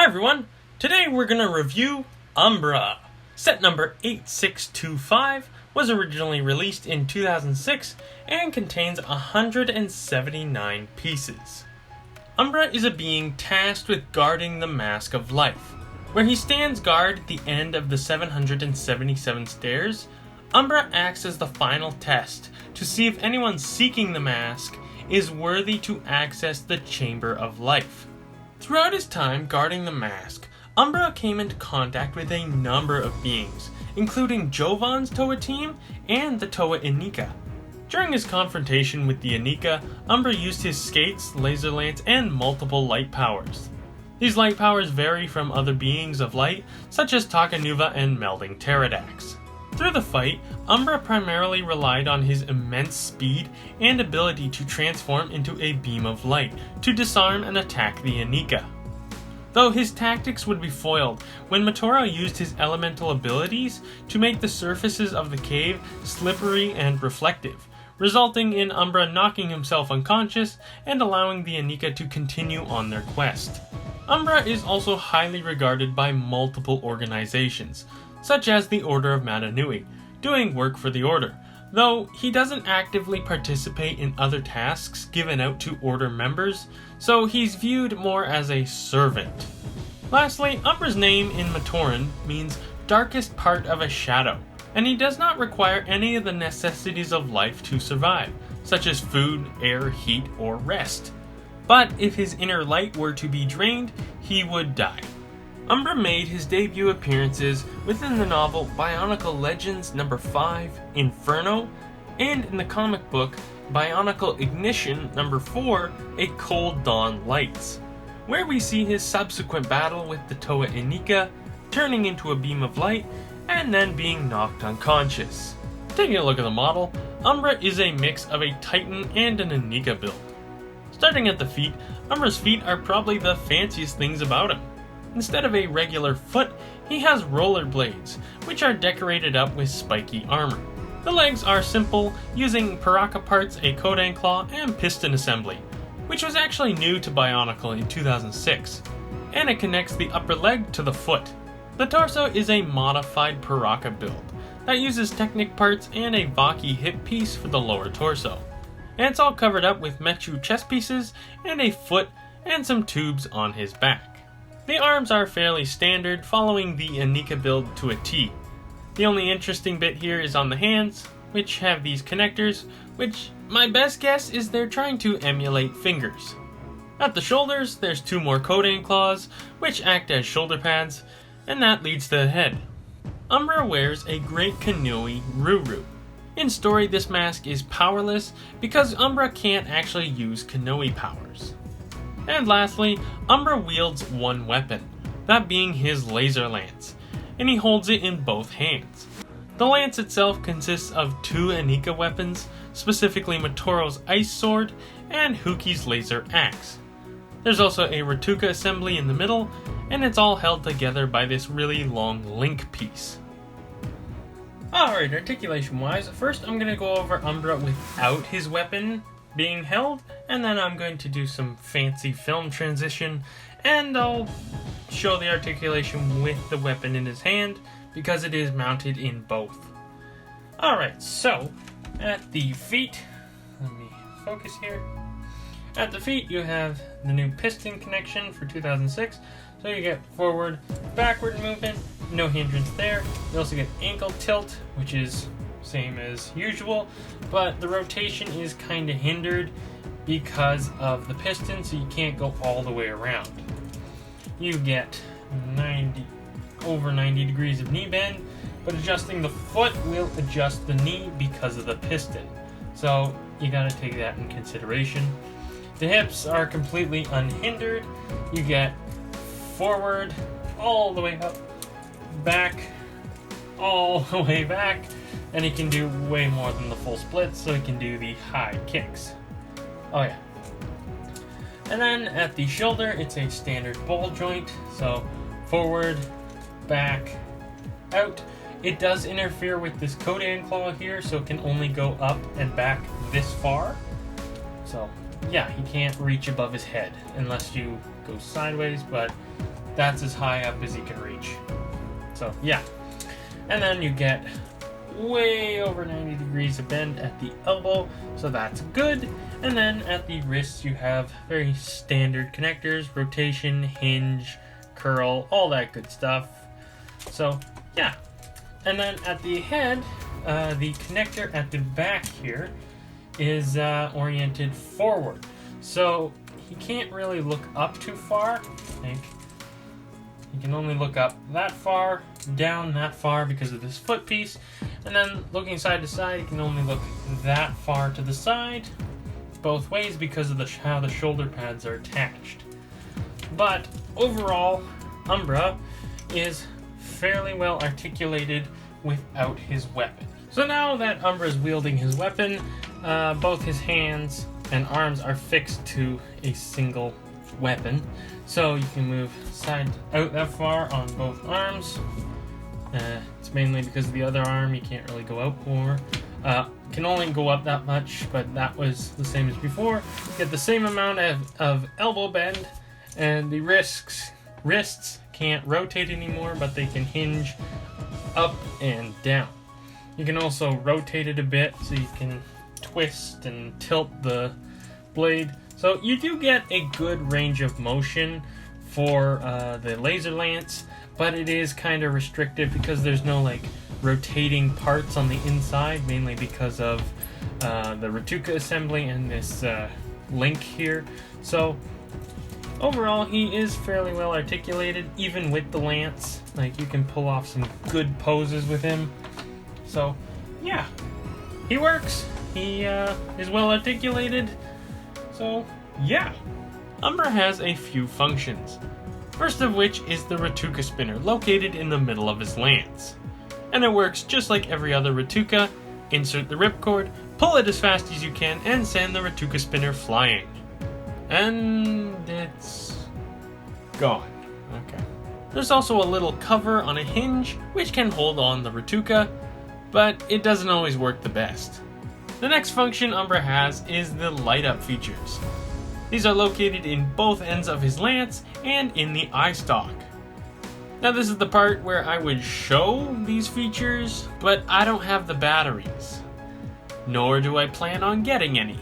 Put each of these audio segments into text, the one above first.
everyone, today we're going to review Umbra. Set number 8625 was originally released in 2006 and contains 179 pieces. Umbra is a being tasked with guarding the Mask of Life. Where he stands guard at the end of the 777 stairs, Umbra acts as the final test to see if anyone seeking the mask is worthy to access the Chamber of Life. Throughout his time guarding the mask, Umbra came into contact with a number of beings, including Jovan's Toa team and the Toa Inika. During his confrontation with the Inika, Umbra used his skates, laser lance, and multiple light powers. These light powers vary from other beings of light, such as Takanuva and melding pterodax. Through the fight, Umbra primarily relied on his immense speed and ability to transform into a beam of light to disarm and attack the Inika. Though his tactics would be foiled when Motoro used his elemental abilities to make the surfaces of the cave slippery and reflective, resulting in Umbra knocking himself unconscious and allowing the Inika to continue on their quest. Umbra is also highly regarded by multiple organizations, such as the Order of Matanui, doing work for the Order, though he doesn't actively participate in other tasks given out to Order members, so he's viewed more as a servant. Lastly, Umbra's name in Matoran means darkest part of a shadow, and he does not require any of the necessities of life to survive, such as food, air, heat, or rest. But if his inner light were to be drained, he would die. Umbra made his debut appearances within the novel Bionicle Legends No. 5, Inferno, and in the comic book Bionicle Ignition No. 4, A Cold Dawn Lights, where we see his subsequent battle with the Toa Inika, turning into a beam of light, and then being knocked unconscious. Taking a look at the model, Umbra is a mix of a Titan and an Inika build. Starting at the feet, Umbra's feet are probably the fanciest things about him. Instead of a regular foot, he has roller blades, which are decorated up with spiky armor. The legs are simple, using Paraka parts, a Kodan claw, and piston assembly, which was actually new to Bionicle in 2006, and it connects the upper leg to the foot. The torso is a modified Paraka build that uses Technic parts and a Vaki hip piece for the lower torso, and it's all covered up with Mechu chest pieces and a foot and some tubes on his back. The arms are fairly standard, following the Inika build to a T. The only interesting bit here is on the hands, which have these connectors, which my best guess is they're trying to emulate fingers. At the shoulders, there's two more Kodan claws, which act as shoulder pads, and that leads to the head. Umbra wears a Great Kanui Ruru. In story, this mask is powerless because Umbra can't actually use Kanui powers. And lastly, Umbra wields one weapon, that being his laser lance, and he holds it in both hands. The lance itself consists of two Inika weapons, specifically Motoro's ice sword and Huki's laser axe. There's also a Ratuka assembly in the middle, and it's all held together by this really long link piece. Alright, articulation wise, first I'm going to go over Umbra without his weapon being held, and then I'm going to do some fancy film transition, and I'll show the articulation with the weapon in his hand, because it is mounted in both. Alright, so, at the feet, let me focus here. At the feet you have the new piston connection for 2006, so you get forward, backward movement, no hindrance there. You also get ankle tilt, which is same as usual, but the rotation is kind of hindered because of the piston, so you can't go all the way around. You get over 90 degrees of knee bend, but adjusting the foot will adjust the knee because of the piston, so you gotta take that in consideration. The hips are completely unhindered. You get forward all the way up, back all the way back, and he can do way more than the full splits, so he can do the high kicks. Oh yeah. And then at the shoulder, it's a standard ball joint, so forward, back, out. It does interfere with this Kodan claw here, so it can only go up and back this far. So yeah, he can't reach above his head unless you go sideways, but that's as high up as he can reach. So yeah. And then you get way over 90 degrees of bend at the elbow, so that's good. And then at the wrists you have very standard connectors, rotation, hinge, curl, all that good stuff. So yeah. And then at the head, the connector at the back here is oriented forward. So he can't really look up too far. I think he can only look up that far, down that far because of this foot piece, and then looking side to side, he can only look that far to the side, both ways because of how the shoulder pads are attached. But overall, Umbra is fairly well articulated without his weapon. So now that Umbra is wielding his weapon, both his hands and arms are fixed to a single weapon. So you can move side out that far on both arms. It's mainly because of the other arm you can't really go out more. Can only go up that much, but that was the same as before. You get the same amount of elbow bend, and the wrists can't rotate anymore, but they can hinge up and down. You can also rotate it a bit, so you can twist and tilt the blade. So you do get a good range of motion for the laser lance, but it is kind of restrictive because there's no like rotating parts on the inside, mainly because of the Retuka assembly and this link here. So overall, he is fairly well articulated, even with the lance. Like, you can pull off some good poses with him. So yeah, he works. He is well articulated. So yeah, Umbra has a few functions. First of which is the Retuka spinner, located in the middle of his lance. And it works just like every other Retuka. Insert the ripcord, pull it as fast as you can, and send the Retuka spinner flying. And it's gone. Okay. There's also a little cover on a hinge, which can hold on the Retuka, but it doesn't always work the best. The next function Umbra has is the light up features. These are located in both ends of his lance and in the eye stalk. Now this is the part where I would show these features, but I don't have the batteries. Nor do I plan on getting any.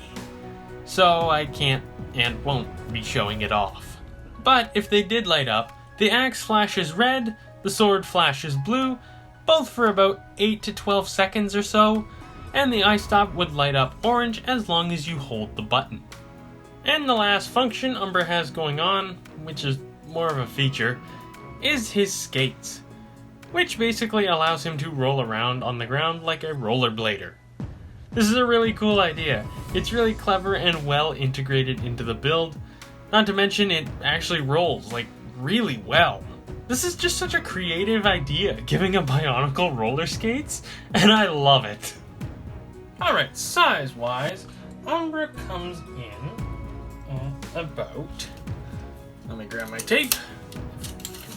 So I can't and won't be showing it off. But if they did light up, the axe flashes red, the sword flashes blue, both for about 8 to 12 seconds or so, and the eye stop would light up orange as long as you hold the button. And the last function Umbra has going on, which is more of a feature, is his skates, which basically allows him to roll around on the ground like a rollerblader. This is a really cool idea. It's really clever and well integrated into the build, not to mention it actually rolls like really well. This is just such a creative idea, giving a Bionicle roller skates, and I love it. Alright, size-wise, Umbra comes in at about... Let me grab my tape.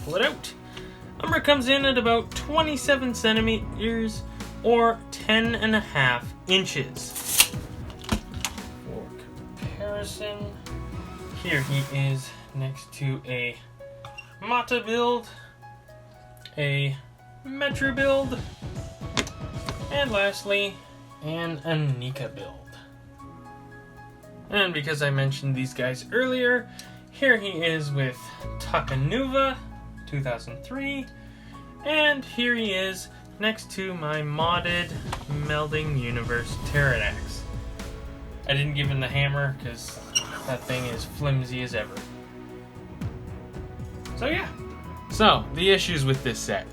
Pull it out. Umbra comes in at about 27 centimeters or 10.5 inches. For comparison, here he is next to a Mata build, a Metro build, and lastly, an Anika build. And because I mentioned these guys earlier, here he is with Takanuva 2003, and here he is next to my modded Melding Universe Pterodax. I didn't give him the hammer because that thing is flimsy as ever. So yeah. So, the issues with this set.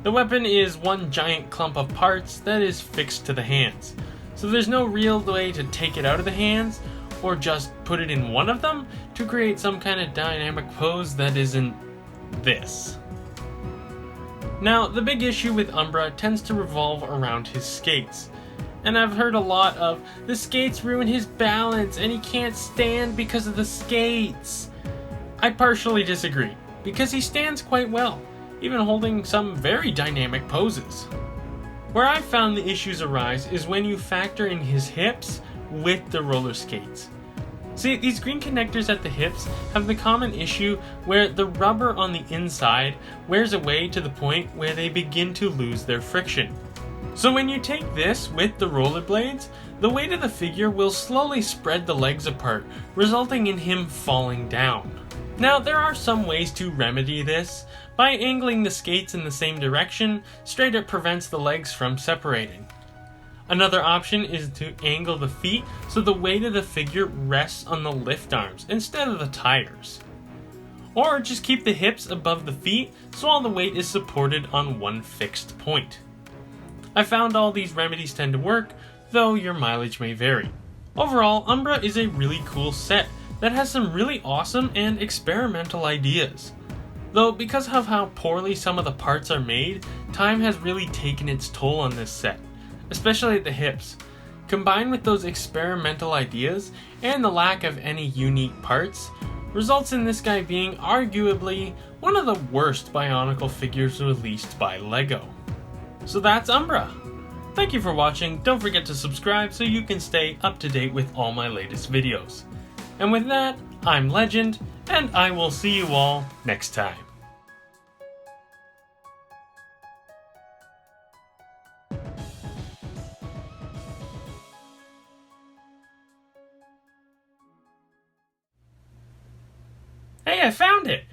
The weapon is one giant clump of parts that is fixed to the hands. So there's no real way to take it out of the hands, or just put it in one of them to create some kind of dynamic pose that isn't this. Now, the big issue with Umbra tends to revolve around his skates. And I've heard a lot of, the skates ruin his balance and he can't stand because of the skates. I partially disagree, because he stands quite well, even holding some very dynamic poses. Where I've found the issues arise is when you factor in his hips with the roller skates. See, these green connectors at the hips have the common issue where the rubber on the inside wears away to the point where they begin to lose their friction. So when you take this with the rollerblades, the weight of the figure will slowly spread the legs apart, resulting in him falling down. Now, there are some ways to remedy this. By angling the skates in the same direction, straight up prevents the legs from separating. Another option is to angle the feet so the weight of the figure rests on the lift arms instead of the tires. Or just keep the hips above the feet so all the weight is supported on one fixed point. I found all these remedies tend to work, though your mileage may vary. Overall, Umbra is a really cool set that has some really awesome and experimental ideas. Though because of how poorly some of the parts are made, time has really taken its toll on this set, especially at the hips. Combined with those experimental ideas and the lack of any unique parts, results in this guy being arguably one of the worst Bionicle figures released by LEGO. So that's Umbra. Thank you for watching. Don't forget to subscribe so you can stay up to date with all my latest videos. And with that, I'm Legend, and I will see you all next time. Hey, I found it!